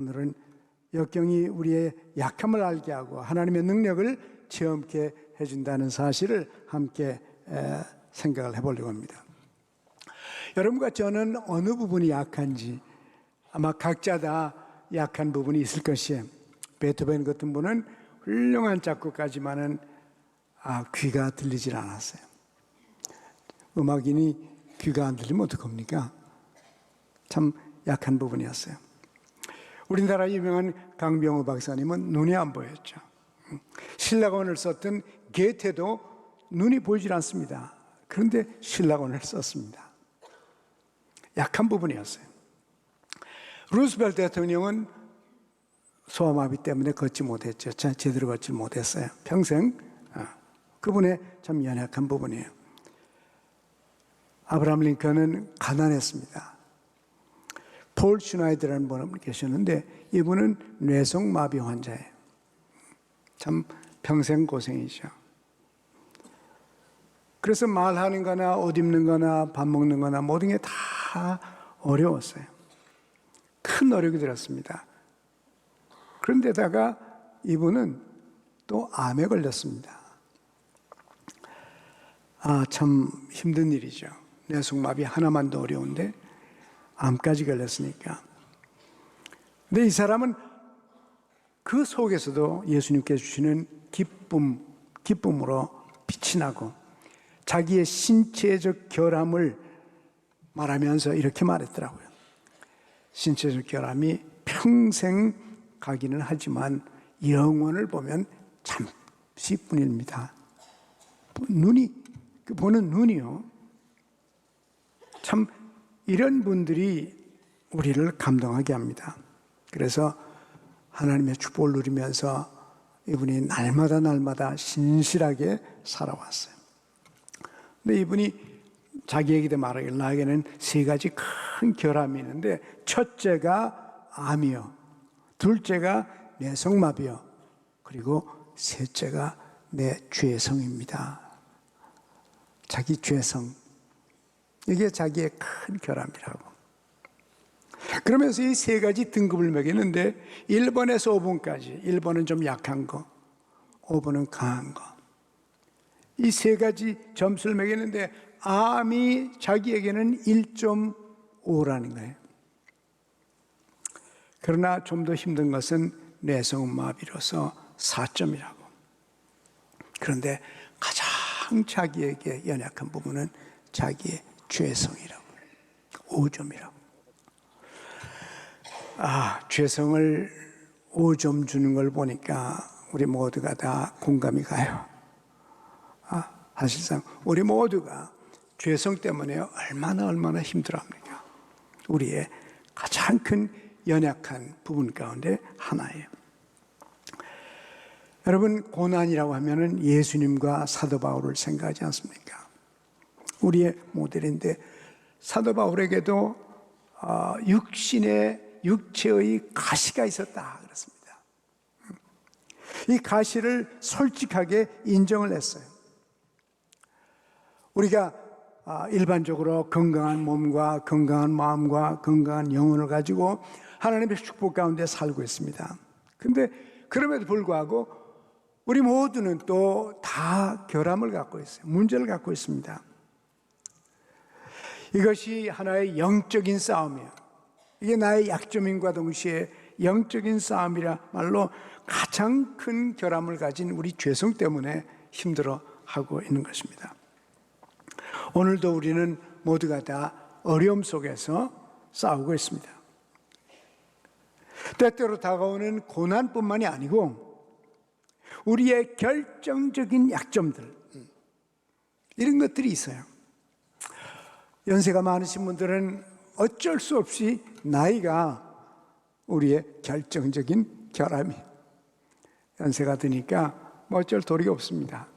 오늘은 역경이 우리의 약함을 알게 하고 하나님의 능력을 체험케 해준다는 사실을 함께 생각을 해보려고 합니다. 여러분과 저는 어느 부분이 약한지 아마 각자 다 약한 부분이 있을 것이에요. 베토벤 같은 분은 훌륭한 작곡가지만은 귀가 들리질 않았어요. 음악인이 귀가 안 들리면 어떡합니까? 참 약한 부분이었어요. 우리나라 유명한 강병호 박사님은 눈이 안 보였죠. 신라권을 썼던 게테도 눈이 보이질 않습니다. 그런데 신라권을 썼습니다. 약한 부분이었어요. 루스벨트 대통령은 소아마비 때문에 걷지 못했죠. 제대로 걷지 못했어요. 평생. 그분의 참 연약한 부분이에요. 아브라함 링컨은 가난했습니다. 폴 슈나이더라는 분이 계셨는데 이분은 뇌성마비 환자예요. 참 평생 고생이죠. 그래서 말하는 거나 옷 입는 거나 밥 먹는 거나 모든 게 다 어려웠어요. 큰 노력이 들었습니다. 그런데다가 이분은 또 암에 걸렸습니다. 참 힘든 일이죠. 뇌성마비 하나만 더 어려운데 암까지 걸렸으니까. 근데 이 사람은 그 속에서도 예수님께서 주시는 기쁨으로 빛이 나고 자기의 신체적 결함을 말하면서 이렇게 말했더라고요. 신체적 결함이 평생 가기는 하지만 영원을 보면 잠시뿐입니다. 보는 눈이요. 참 이런 분들이 우리를 감동하게 합니다. 그래서 하나님의 축복을 누리면서 이분이 날마다 신실하게 살아왔어요. 근데 이분이 자기 얘기도 말하길 나에게는 세 가지 큰 결함이 있는데 첫째가 암이요, 둘째가 뇌성마비요, 그리고 셋째가 내 죄성입니다. 자기 죄성, 이게 자기의 큰 결함이라고. 그러면서 이 세 가지 등급을 매기는데 1번에서 5번까지, 1번은 좀 약한 거, 5번은 강한 거, 이 세 가지 점수를 매기는데 암이 자기에게는 1.5라는 거예요. 그러나 좀 더 힘든 것은 뇌성마비로서 4점이라고. 그런데 가장 자기에게 연약한 부분은 자기의 죄성이라고, 5점이라고. 죄성을 5점 주는 걸 보니까 우리 모두가 다 공감이 가요. 사실상 우리 모두가 죄성 때문에 얼마나 힘들어합니까? 우리의 가장 큰 연약한 부분 가운데 하나예요. 여러분, 고난이라고 하면은 예수님과 사도 바울을 생각하지 않습니까? 우리의 모델인데 사도 바울에게도 육체의 가시가 있었다 그렇습니다. 이 가시를 솔직하게 인정을 했어요. 우리가 일반적으로 건강한 몸과 건강한 마음과 건강한 영혼을 가지고 하나님의 축복 가운데 살고 있습니다. 그런데 그럼에도 불구하고 우리 모두는 또 다 결함을 갖고 있어요. 문제를 갖고 있습니다. 이것이 하나의 영적인 싸움이에요. 이게 나의 약점인과 동시에 영적인 싸움이라 말로 가장 큰 결함을 가진 우리 죄성 때문에 힘들어하고 있는 것입니다. 오늘도 우리는 모두가 다 어려움 속에서 싸우고 있습니다. 때때로 다가오는 고난뿐만이 아니고 우리의 결정적인 약점들, 이런 것들이 있어요. 연세가 많으신 분들은 어쩔 수 없이 나이가 우리의 결정적인 결함이, 연세가 드니까 어쩔 도리가 없습니다.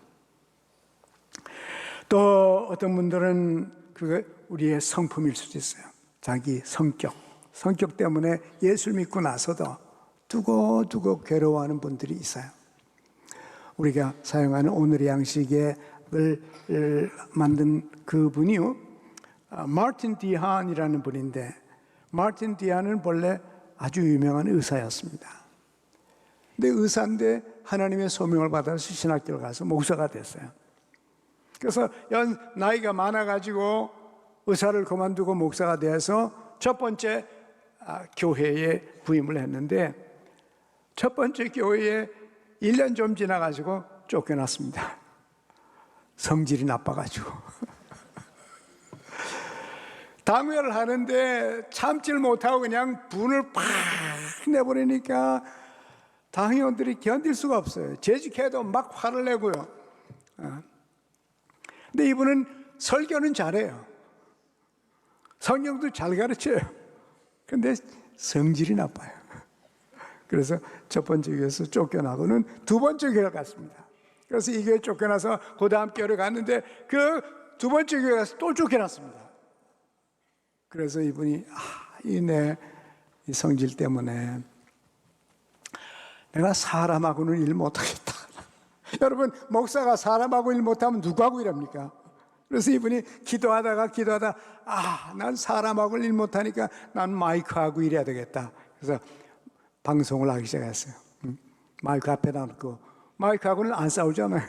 또 어떤 분들은 그게 우리의 성품일 수도 있어요. 자기 성격 때문에 예수를 믿고 나서도 두고 괴로워하는 분들이 있어요. 우리가 사용하는 오늘의 양식을 만든 그분이요, 마틴 디한이라는 분인데, 마틴 디한은 본래 아주 유명한 의사였습니다. 근데 의사인데 하나님의 소명을 받아서 신학교를 가서 목사가 됐어요. 그래서 나이가 많아가지고 의사를 그만두고 목사가 돼서 첫 번째 교회에 부임을 했는데, 첫 번째 교회에 1년 좀 지나가지고 쫓겨났습니다. 성질이 나빠가지고. 당회를 하는데 참질 못하고 그냥 분을 팍 내버리니까 당회원들이 견딜 수가 없어요. 재직해도 막 화를 내고요. 근데 이분은 설교는 잘해요. 성경도 잘 가르쳐요. 근데 성질이 나빠요. 그래서 첫 번째 교회에서 쫓겨나고는 두 번째 교회를 갔습니다. 그래서 이 교회 쫓겨나서 그 다음 교회를 갔는데 그 두 번째 교회 가서 또 쫓겨났습니다. 그래서 이분이 내 성질 때문에 내가 사람하고는 일 못하겠다. 여러분, 목사가 사람하고 일 못하면 누구하고 일합니까? 그래서 이분이 기도하다가 난 사람하고 일 못하니까 난 마이크하고 일해야 되겠다. 그래서 방송을 하기 시작했어요. 마이크 앞에다 놓고. 마이크하고는 안 싸우잖아요.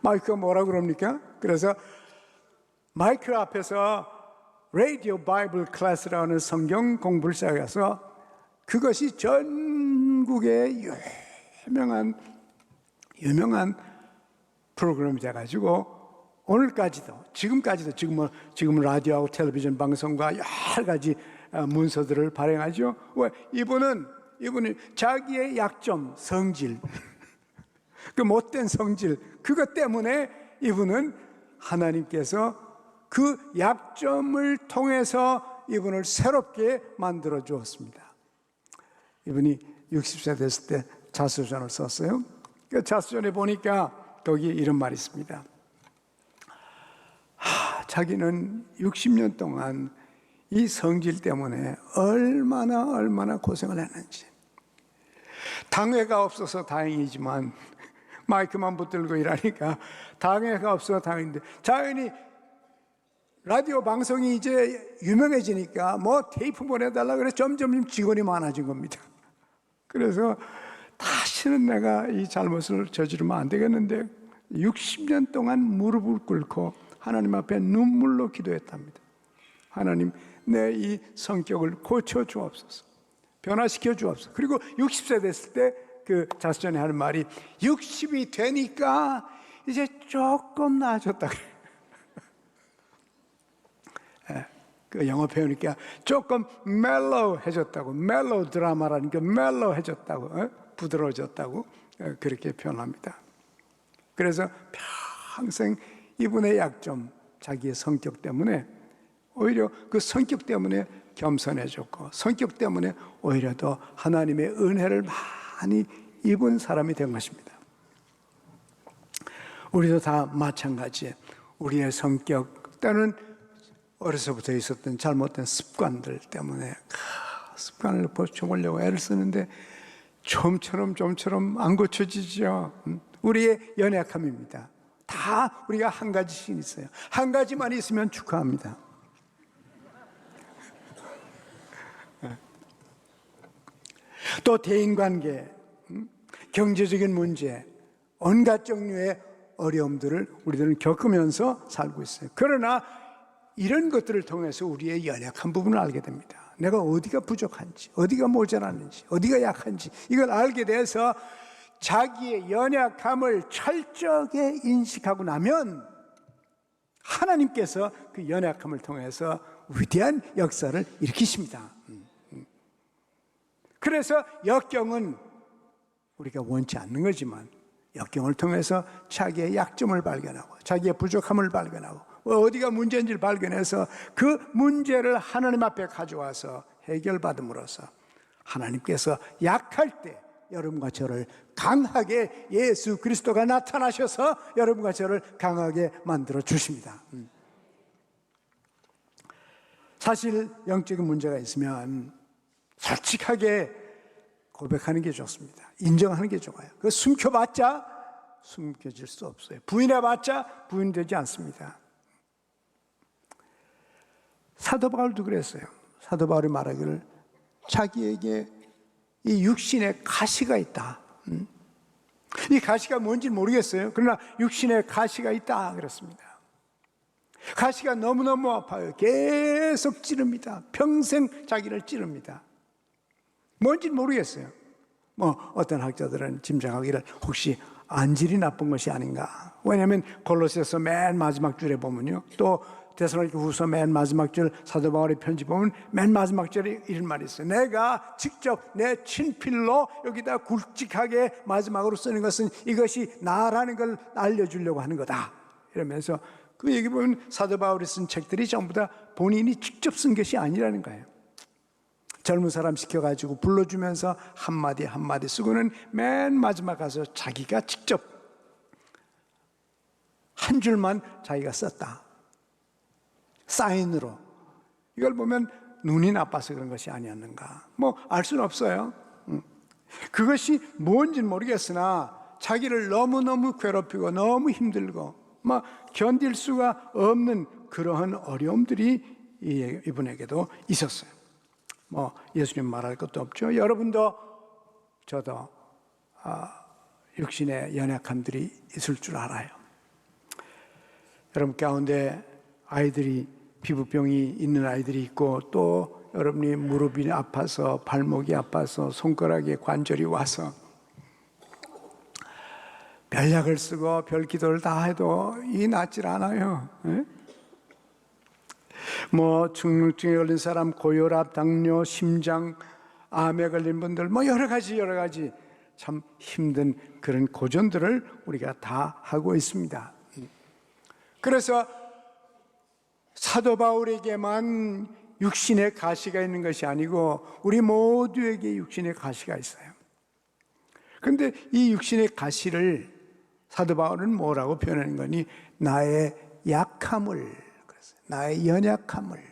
마이크가 뭐라 그럽니까? 그래서 마이크 앞에서 라디오 바이블 클래스라는 성경 공부를 시작해서 그것이 전국의 유명한 프로그램이 돼가지고 오늘까지도, 지금은 라디오하고 텔레비전 방송과 여러 가지 문서들을 발행하죠. 왜? 이분은 자기의 약점, 성질, 그 못된 성질, 그것 때문에 이분은 하나님께서 그 약점을 통해서 이분을 새롭게 만들어 주었습니다. 이분이 60세 됐을 때 자서전을 썼어요. 그 자서전에 보니까 거기에 이런 말이 있습니다. 자기는 60년 동안 이 성질 때문에 얼마나 고생을 했는지. 당회가 없어서 다행이지만 마이크만 붙들고 일하니까 당회가 없어서 다행인데, 자연히 라디오 방송이 이제 유명해지니까 뭐 테이프 보내달라 그래 점점 직원이 많아진 겁니다. 그래서 다시는 내가 이 잘못을 저지르면 안 되겠는데 60년 동안 무릎을 꿇고 하나님 앞에 눈물로 기도했답니다. 하나님, 내 이 성격을 고쳐 주옵소서, 변화시켜 주옵소서. 그리고 60세 됐을 때 그 자서전에 하는 말이 60이 되니까 이제 조금 나아졌다 그래요. 그 영어 표현이니까 조금 멜로해졌다고, 멜로 드라마라니까 멜로해졌다고, 부드러워졌다고 그렇게 표현합니다. 그래서 평생 이분의 약점, 자기의 성격 때문에 오히려 그 성격 때문에 겸손해졌고, 성격 때문에 오히려 더 하나님의 은혜를 많이 입은 사람이 된 것입니다. 우리도 다 마찬가지예요. 우리의 성격 때는 어려서부터 있었던 잘못된 습관들 때문에 습관을 고쳐보려고 애를 쓰는데 좀처럼 안 고쳐지죠. 우리의 연약함입니다. 다 우리가 한 가지씩 있어요. 한 가지만 있으면 축하합니다. 또 대인관계, 경제적인 문제, 온갖 종류의 어려움들을 우리들은 겪으면서 살고 있어요. 그러나 이런 것들을 통해서 우리의 연약한 부분을 알게 됩니다. 내가 어디가 부족한지, 어디가 모자라는지, 어디가 약한지 이걸 알게 돼서 자기의 연약함을 철저하게 인식하고 나면 하나님께서 그 연약함을 통해서 위대한 역사를 일으키십니다. 그래서 역경은 우리가 원치 않는 거지만 역경을 통해서 자기의 약점을 발견하고 자기의 부족함을 발견하고 어디가 문제인지를 발견해서 그 문제를 하나님 앞에 가져와서 해결받음으로써 하나님께서 약할 때 여러분과 저를 강하게, 예수 그리스도가 나타나셔서 여러분과 저를 강하게 만들어 주십니다. 사실 영적인 문제가 있으면 솔직하게 고백하는 게 좋습니다. 인정하는 게 좋아요. 그 숨겨봤자 숨겨질 수 없어요. 부인해봤자 부인되지 않습니다. 사도 바울도 그랬어요. 사도 바울이 말하기를 자기에게 이 육신의 가시가 있다. 이 가시가 뭔지 모르겠어요. 그러나 육신의 가시가 있다 그렇습니다. 가시가 너무너무 아파요. 계속 찌릅니다. 평생 자기를 찌릅니다. 뭔지 모르겠어요. 어떤 학자들은 짐작하기를 혹시 안질이 나쁜 것이 아닌가. 왜냐하면 골로새서 맨 마지막 줄에 보면요, 또 데살로니가 후서 맨 마지막 줄 사도 바울의 편지 보면 맨 마지막 줄에 이런 말이 있어요. 내가 직접 내 친필로 여기다 굵직하게 마지막으로 쓰는 것은 이것이 나라는 걸 알려주려고 하는 거다 이러면서, 그 얘기 보면 사도 바울이 쓴 책들이 전부 다 본인이 직접 쓴 것이 아니라는 거예요. 젊은 사람 시켜가지고 불러주면서 한마디 한마디 쓰고는 맨 마지막 가서 자기가 직접 한 줄만 자기가 썼다, 사인으로. 이걸 보면 눈이 나빠서 그런 것이 아니었는가, 알 수는 없어요. 그것이 뭔지는 모르겠으나 자기를 너무너무 괴롭히고 너무 힘들고 견딜 수가 없는 그러한 어려움들이 이분에게도 있었어요. 예수님 말할 것도 없죠. 여러분도 저도 육신의 연약함들이 있을 줄 알아요. 여러분 가운데 아이들이 피부병이 있는 아이들이 있고, 또 여러분이 무릎이 아파서 발목이 아파서 손가락에 관절이 와서 별약을 쓰고 별 기도를 다 해도 이 낫질 않아요. 중증에 걸린 사람, 고혈압, 당뇨, 심장, 암에 걸린 분들, 여러 가지 참 힘든 그런 고전들을 우리가 다 하고 있습니다. 그래서 사도 바울에게만 육신의 가시가 있는 것이 아니고 우리 모두에게 육신의 가시가 있어요. 그런데 이 육신의 가시를 사도 바울은 뭐라고 표현하는 거니? 나의 약함을, 나의 연약함을.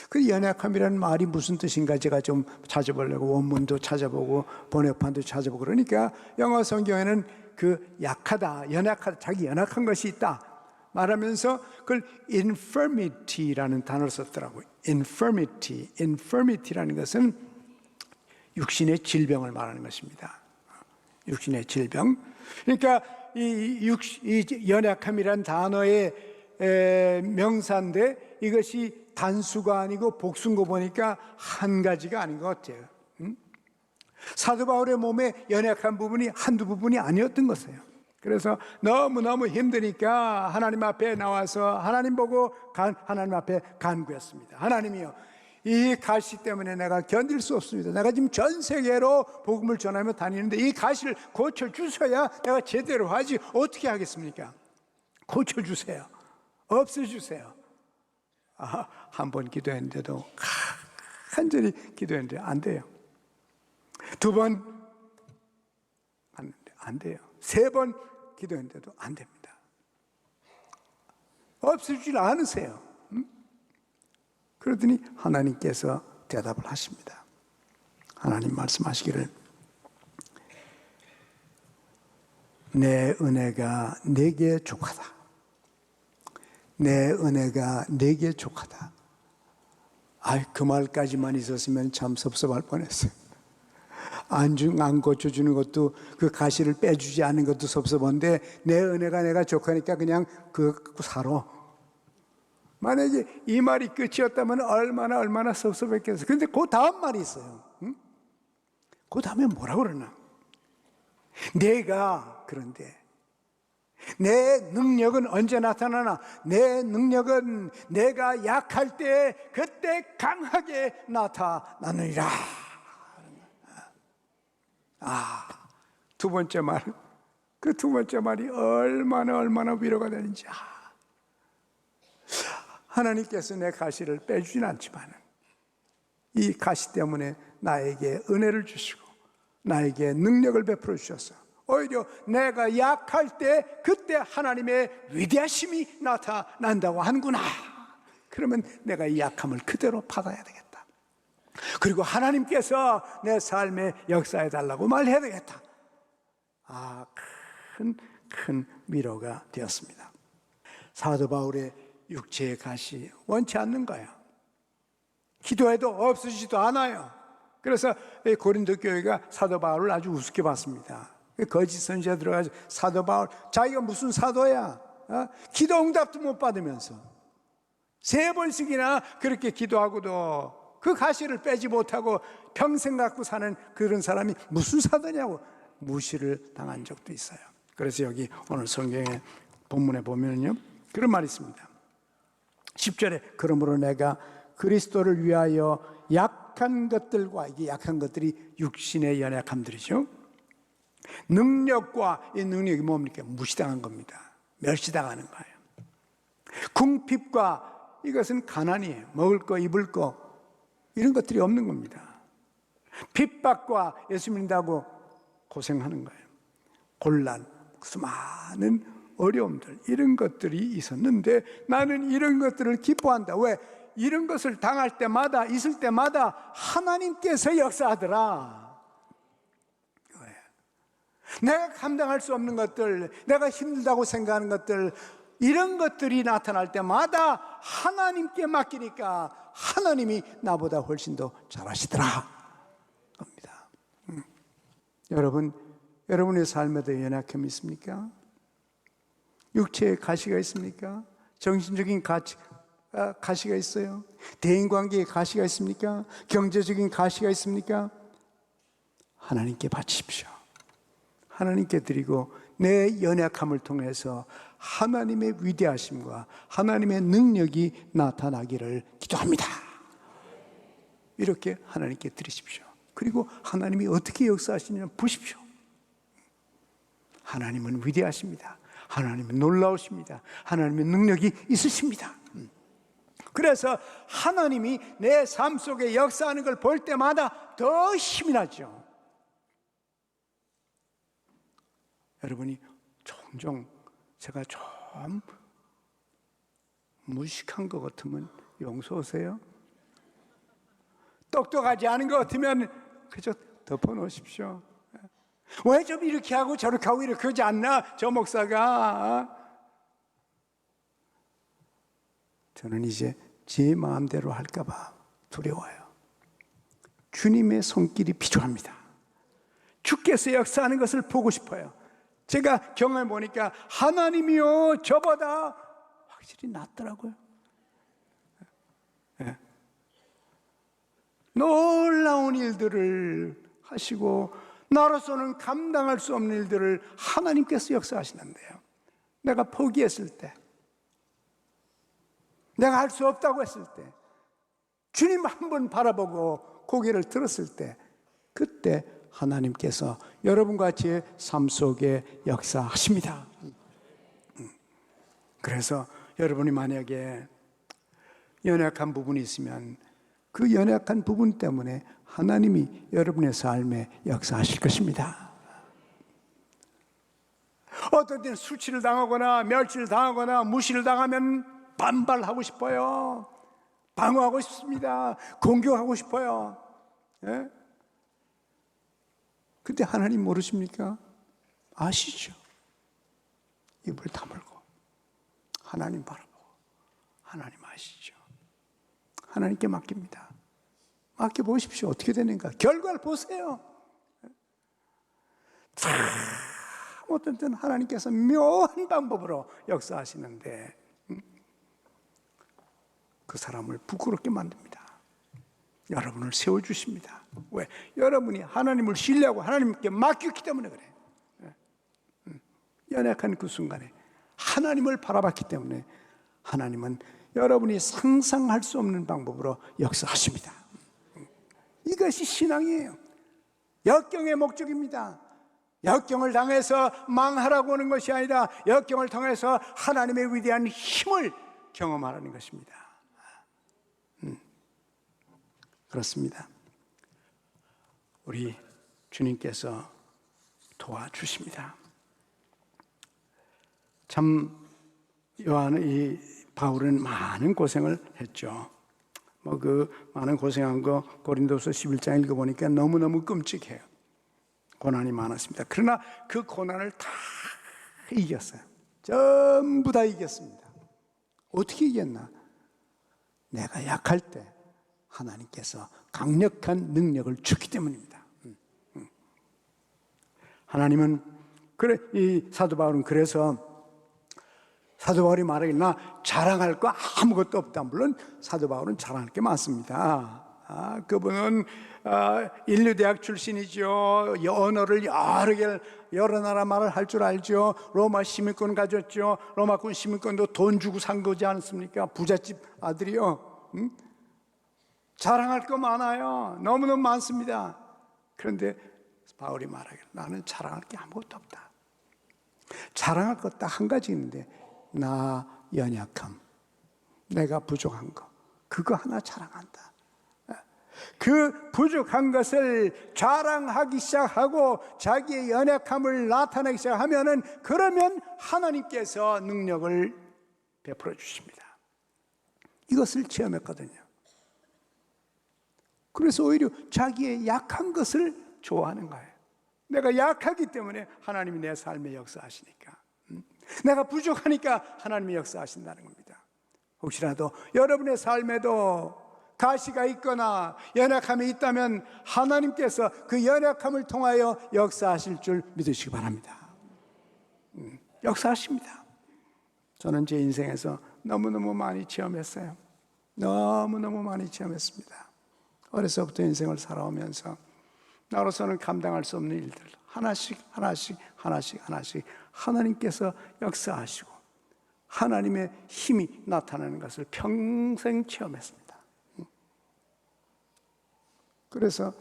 그 연약함이라는 말이 무슨 뜻인가 제가 좀 찾아보려고 원문도 찾아보고 번역판도 찾아보고, 그러니까 영어 성경에는 그 약하다, 연약하다, 자기 연약한 것이 있다 말하면서 그걸 infirmity라는 단어를 썼더라고요. infirmity라는 것은 육신의 질병을 말하는 것입니다. 육신의 질병. 그러니까 이 연약함이라는 단어의 명사인데 이것이 단수가 아니고 복수인 거 보니까 한 가지가 아닌 것 같아요. 사도 바울의 몸에 연약한 부분이 한두 부분이 아니었던 것이에요. 그래서 너무너무 힘드니까 하나님 앞에 나와서 하나님 보고 하나님 앞에 간구했습니다. 하나님이요, 이 가시 때문에 내가 견딜 수 없습니다. 내가 지금 전 세계로 복음을 전하며 다니는데 이 가시를 고쳐주셔야 내가 제대로 하지 어떻게 하겠습니까? 고쳐주세요. 없애주세요. 한 번 기도했는데도, 간절히 기도했는데 안 돼요. 두 번 했는데 안 돼요. 세 번 기도했는데도 안 됩니다. 없애주질 않으세요. 그러더니 하나님께서 대답을 하십니다. 하나님 말씀하시기를, 내 은혜가 내게 족하다. 내 은혜가 내게 족하다. 그 말까지만 있었으면 참 섭섭할 뻔했어요. 안 고쳐주는 것도, 그 가시를 빼주지 않는 것도 섭섭한데 내 은혜가 내가 족하니까 그냥 그거 살아. 만약에 이 말이 끝이었다면 얼마나 섭섭했겠어요. 그런데 그 다음 말이 있어요. 그 다음에 뭐라고 그러나? 그런데 내 능력은 언제 나타나나? 내 능력은 내가 약할 때 그때 강하게 나타나느니라. 두 번째 말, 그 두 번째 말이 얼마나 위로가 되는지. 하나님께서 내 가시를 빼주진 않지만 이 가시 때문에 나에게 은혜를 주시고 나에게 능력을 베풀어 주셔서 오히려 내가 약할 때 그때 하나님의 위대하심이 나타난다고 하는구나. 그러면 내가 이 약함을 그대로 받아야 되겠다. 그리고 하나님께서 내 삶에 역사해 달라고 말해야 되겠다. 큰 위로가 되었습니다. 사도 바울의 육체의 가시 원치 않는 거야. 기도해도 없어지지도 않아요. 그래서 이 고린도 교회가 사도 바울을 아주 우습게 봤습니다. 거짓 선지자 들어가서 사도 바울, 자기가 무슨 사도야? 기도 응답도 못 받으면서 3번씩이나 그렇게 기도하고도 그 가시를 빼지 못하고 평생 갖고 사는 그런 사람이 무슨 사도냐고 무시를 당한 적도 있어요. 그래서 여기 오늘 성경의 본문에 보면요, 그런 말이 있습니다. 10절에 그러므로 내가 그리스도를 위하여 약한 것들과, 이게 약한 것들이 육신의 연약함들이죠. 능력과, 이 능력이 뭡니까? 무시당한 겁니다. 멸시당하는 거예요. 궁핍과, 이것은 가난이에요. 먹을 거, 입을 거, 이런 것들이 없는 겁니다. 핍박과, 예수 믿는다고 고생하는 거예요. 곤란, 수많은 어려움들, 이런 것들이 있었는데 나는 이런 것들을 기뻐한다. 왜? 이런 것을 당할 때마다, 있을 때마다 하나님께서 역사하더라. 왜? 내가 감당할 수 없는 것들, 내가 힘들다고 생각하는 것들, 이런 것들이 나타날 때마다 하나님께 맡기니까 하나님이 나보다 훨씬 더 잘하시더라 겁니다. 여러분, 여러분의 삶에도 연약함이 있습니까? 육체의 가시가 있습니까? 정신적인 가시가 있어요? 대인관계의 가시가 있습니까? 경제적인 가시가 있습니까? 하나님께 바치십시오. 하나님께 드리고 내 연약함을 통해서 하나님의 위대하심과 하나님의 능력이 나타나기를 기도합니다. 이렇게 하나님께 드리십시오. 그리고 하나님이 어떻게 역사하시느냐 보십시오. 하나님은 위대하십니다. 하나님은 놀라우십니다. 하나님의 능력이 있으십니다. 그래서 하나님이 내 삶 속에 역사하는 걸 볼 때마다 더 힘이 나죠. 여러분이 종종 제가 좀 무식한 것 같으면 용서하세요. 똑똑하지 않은 것 같으면 그저 덮어놓으십시오. 왜 좀 이렇게 하고 저렇게 하고 이렇게 하지 않나? 저 목사가. 저는 이제 제 마음대로 할까 봐 두려워요. 주님의 손길이 필요합니다. 주께서 역사하는 것을 보고 싶어요. 제가 경험해 보니까 하나님이요 저보다 확실히 낫더라고요. 네. 놀라운 일들을 하시고 나로서는 감당할 수 없는 일들을 하나님께서 역사하시는데요. 내가 포기했을 때, 내가 할 수 없다고 했을 때, 주님 한 번 바라보고 고개를 들었을 때, 그때 하나님께서 여러분과 제 삶 속에 역사하십니다. 그래서 여러분이 만약에 연약한 부분이 있으면 그 연약한 부분 때문에 하나님이 여러분의 삶에 역사하실 것입니다. 어떤 때는 수치를 당하거나 멸치를 당하거나 무시를 당하면 반발하고 싶어요. 방어하고 싶습니다. 공격하고 싶어요. 예? 근데 하나님 모르십니까? 아시죠? 입을 다물고 하나님 바라보고 하나님 아시죠? 하나님께 맡깁니다. 맡겨보십시오. 어떻게 되는가? 결과를 보세요. 참 어떤 때는 하나님께서 묘한 방법으로 역사하시는데 그 사람을 부끄럽게 만듭니다. 여러분을 세워주십니다. 왜? 여러분이 하나님을 신뢰하고 하나님께 맡겼기 때문에 그래요. 연약한 그 순간에 하나님을 바라봤기 때문에 하나님은 여러분이 상상할 수 없는 방법으로 역사하십니다. 이것이 신앙이에요. 역경의 목적입니다. 역경을 당해서 망하라고 하는 것이 아니라 역경을 통해서 하나님의 위대한 힘을 경험하라는 것입니다. 그렇습니다. 우리 주님께서 도와주십니다. 참 이 바울은 많은 고생을 했죠. 그 많은 고생한 거 고린도서 11장 읽어보니까 너무너무 끔찍해요. 고난이 많았습니다. 그러나 그 고난을 다 이겼어요. 전부 다 이겼습니다. 어떻게 이겼나? 내가 약할 때 하나님께서 강력한 능력을 주기 때문입니다. 하나님은 그래, 이 사도 바울은 그래서 사도 바울이 말하길 나 자랑할 거 아무것도 없다. 물론 사도 바울은 자랑할 게 많습니다. 그분은 인류대학 출신이죠. 언어를 여러 나라 말을 할 줄 알죠. 로마 시민권 가졌죠. 로마군 시민권도 돈 주고 산 거지 않습니까? 부잣집 아들이요. 자랑할 거 많아요. 너무너무 많습니다. 그런데 바울이 말하길 나는 자랑할 게 아무것도 없다. 자랑할 것 딱 한 가지 있는데 나 연약함, 내가 부족한 거, 그거 하나 자랑한다. 그 부족한 것을 자랑하기 시작하고 자기의 연약함을 나타내기 시작하면은 그러면 하나님께서 능력을 베풀어 주십니다. 이것을 체험했거든요. 그래서 오히려 자기의 약한 것을 좋아하는 거예요. 내가 약하기 때문에 하나님이 내 삶에 역사하시니까, 내가 부족하니까 하나님이 역사하신다는 겁니다. 혹시라도 여러분의 삶에도 가시가 있거나 연약함이 있다면 하나님께서 그 연약함을 통하여 역사하실 줄 믿으시기 바랍니다. 역사하십니다. 저는 제 인생에서 너무너무 많이 체험했어요. 너무너무 많이 체험했습니다. 어려서부터 인생을 살아오면서 나로서는 감당할 수 없는 일들 하나씩 하나님께서 역사하시고 하나님의 힘이 나타나는 것을 평생 체험했습니다. 그래서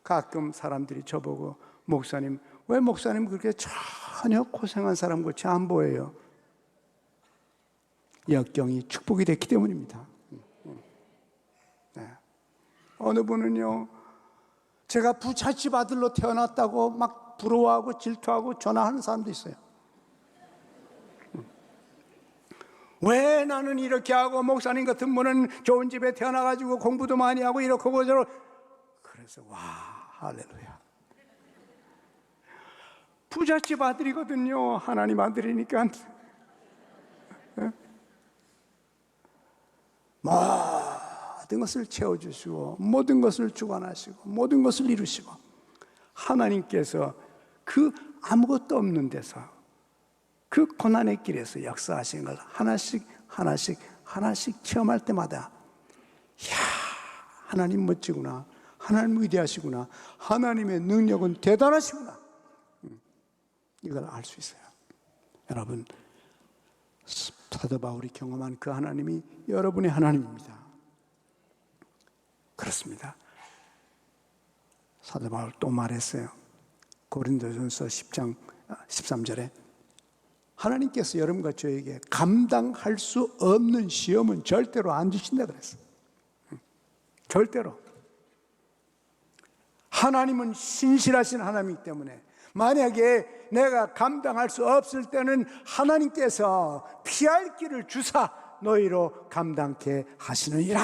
가끔 사람들이 저보고 목사님, 왜 목사님 그렇게 전혀 고생한 사람 같이 안 보여요? 역경이 축복이 됐기 때문입니다. 네. 어느 분은요, 제가 부잣집 아들로 태어났다고 막 부러워하고 질투하고 전화하는 사람도 있어요. 왜 나는 이렇게 하고 목사님 같은 분은 좋은 집에 태어나가지고 공부도 많이 하고 이렇게 저렇게. 그래서 와, 할렐루야. 부잣집 아들이거든요. 하나님 아들이니까. 모든 것을 채워주시고 모든 것을 주관하시고 모든 것을 이루시고 하나님께서 그 아무것도 없는 데서 그 고난의 길에서 역사하시는 걸 하나씩 체험할 때마다 이야, 하나님 멋지구나, 하나님 위대하시구나, 하나님의 능력은 대단하시구나, 이걸 알 수 있어요. 여러분, 사도 바울이 경험한 그 하나님이 여러분의 하나님입니다. 그렇습니다. 사도 바울 또 말했어요. 고린도전서 10장 13절에 하나님께서 여러분과 저에게 감당할 수 없는 시험은 절대로 안 주신다 그랬어요. 절대로. 하나님은 신실하신 하나님이기 때문에 만약에 내가 감당할 수 없을 때는 하나님께서 피할 길을 주사 너희로 감당케 하시느니라,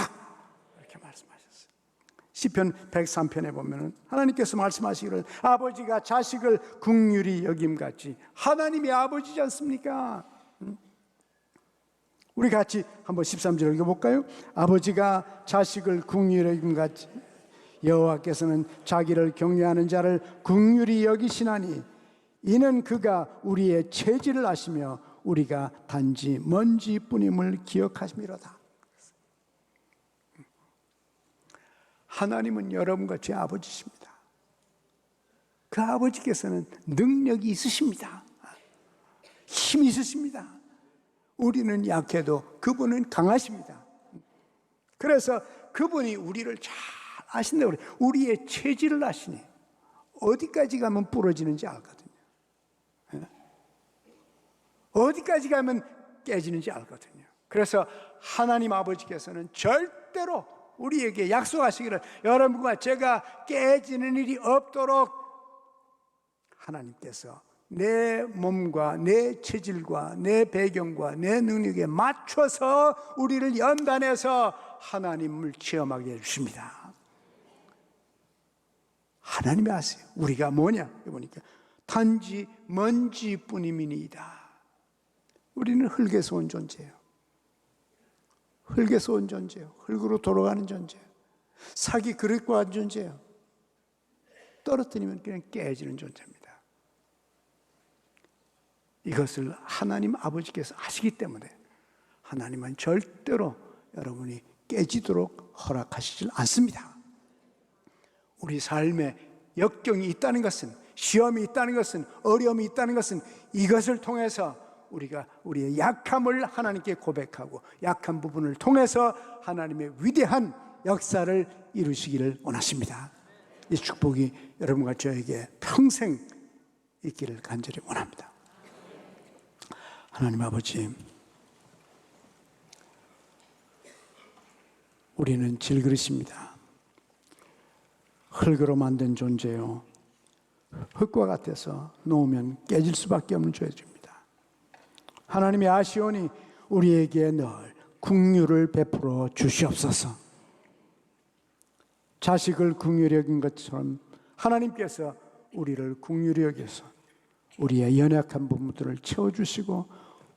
이렇게 말씀하셨어요. 시편 103편에 보면 하나님께서 말씀하시기를 아버지가 자식을 긍휼히 여김같이, 하나님이 아버지지 않습니까? 우리 같이 한번 13절 읽어볼까요? 아버지가 자식을 긍휼히 여김같이 여호와께서는 자기를 경외하는 자를 긍휼히 여기시나니 이는 그가 우리의 체질을 아시며 우리가 단지 먼지뿐임을 기억하심이로다. 하나님은 여러분과 제 아버지십니다. 그 아버지께서는 능력이 있으십니다. 힘이 있으십니다. 우리는 약해도 그분은 강하십니다. 그래서 그분이 우리를 잘 아신다고 그래요. 우리의 체질을 아시니 어디까지 가면 부러지는지 알거든요. 어디까지 가면 깨지는지 알거든요. 그래서 하나님 아버지께서는 절대로 우리에게 약속하시기를 여러분과 제가 깨지는 일이 없도록 하나님께서 내 몸과 내 체질과 내 배경과 내 능력에 맞춰서 우리를 연단해서 하나님을 체험하게 해주십니다. 하나님이 아세요. 우리가 뭐냐? 보니까 단지 먼지뿐임이니이다. 우리는 흙에서 온 존재예요. 흙에서 온 존재예요. 흙으로 돌아가는 존재예요. 사기 그릇과 같은 존재예요. 떨어뜨리면 그냥 깨지는 존재입니다. 이것을 하나님 아버지께서 아시기 때문에 하나님은 절대로 여러분이 깨지도록 허락하시질 않습니다. 우리 삶에 역경이 있다는 것은, 시험이 있다는 것은, 어려움이 있다는 것은 이것을 통해서 우리가 우리의 약함을 하나님께 고백하고 약한 부분을 통해서 하나님의 위대한 역사를 이루시기를 원하십니다. 이 축복이 여러분과 저에게 평생 있기를 간절히 원합니다. 하나님 아버지, 우리는 질그릇입니다. 흙으로 만든 존재요, 흙과 같아서 놓으면 깨질 수밖에 없는 존재입니다. 하나님이 아시오니 우리에게 늘 긍휼을 베풀어 주시옵소서. 자식을 긍휼히 여긴 것처럼 하나님께서 우리를 긍휼히 여겨서 우리의 연약한 부분들을 채워주시고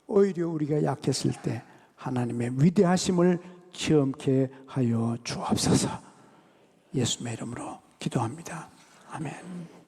오히려 우리가 약했을 때 하나님의 위대하심을 체험케 하여 주옵소서. 예수의 이름으로 기도합니다. 아멘.